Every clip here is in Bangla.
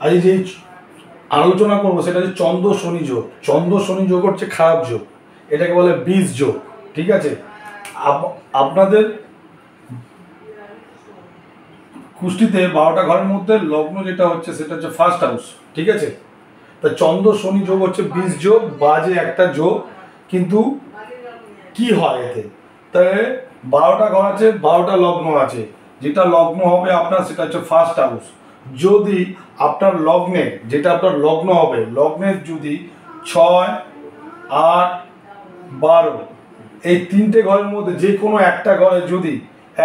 আজ যে আলোচনা করবো সেটা হচ্ছে চন্দ্র শনি যোগ। চন্দ্র শনি যোগ হচ্ছে খারাপ যোগ, এটাকে বলে বীজ যোগ। ঠিক আছে, আপনাদের কুষ্টিতে 12টা ঘরের মধ্যে লগ্ন যেটা হচ্ছে সেটা হচ্ছে ফার্স্ট হাউস। ঠিক আছে, তা চন্দ্র শনি যোগ হচ্ছে বীজ যোগ, বাজে একটা যোগ। কিন্তু কি হয় এতে, তাই 12টা ঘর আছে, 12টা লগ্ন আছে। যেটা লগ্ন হবে আপনার সেটা হচ্ছে ফার্স্ট হাউস। যদি আপনার লগ্নে, যেটা আপনার লগ্ন হবে, লগ্নের যদি 6, 8, 12 এই 3টে ঘরের মধ্যে যে কোনো একটা ঘরে যদি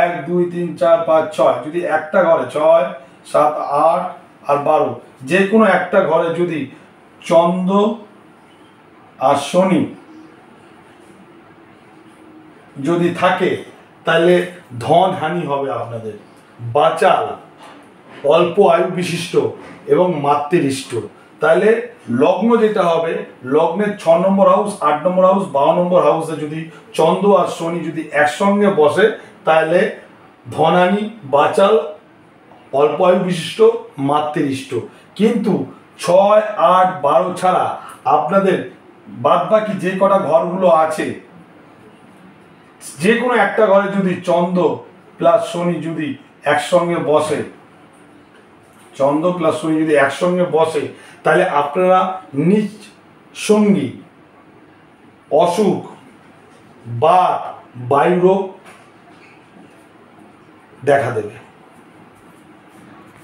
1, 2, 3, 4, 5, 6 যদি একটা ঘরে 6, 7, 8 আর 12 যে কোনো একটা ঘরে যদি চন্দ্র আর শনি যদি থাকে, তাহলে ধন হানি হবে আপনাদের, বাচাল, অল্প আয়ু বিশিষ্ট এবং মাতৃষ্ট। তাহলে লগ্ন যেটা হবে, লগ্নের 6 নম্বর হাউস, 8 নম্বর হাউস, 12 নম্বর হাউসে যদি চন্দ্র আর শনি যদি একসঙ্গে বসে, তাহলে ধনানি, বাচাল, অল্প আয়ু বিশিষ্ট, মাতৃষ্ট। কিন্তু 6, 8, 12 ছাড়া আপনাদের বাদ বাকি যে কটা ঘরগুলো আছে, যে কোনো একটা ঘরে যদি চন্দ্র প্লাস শনি যদি একসঙ্গে বসে, চন্দ্র প্লাস শনি যদি একসঙ্গে বসে, তাহলে আপনারা নিজ সঙ্গী, অসুখ বা বায়ুরোগ দেখা দেবে।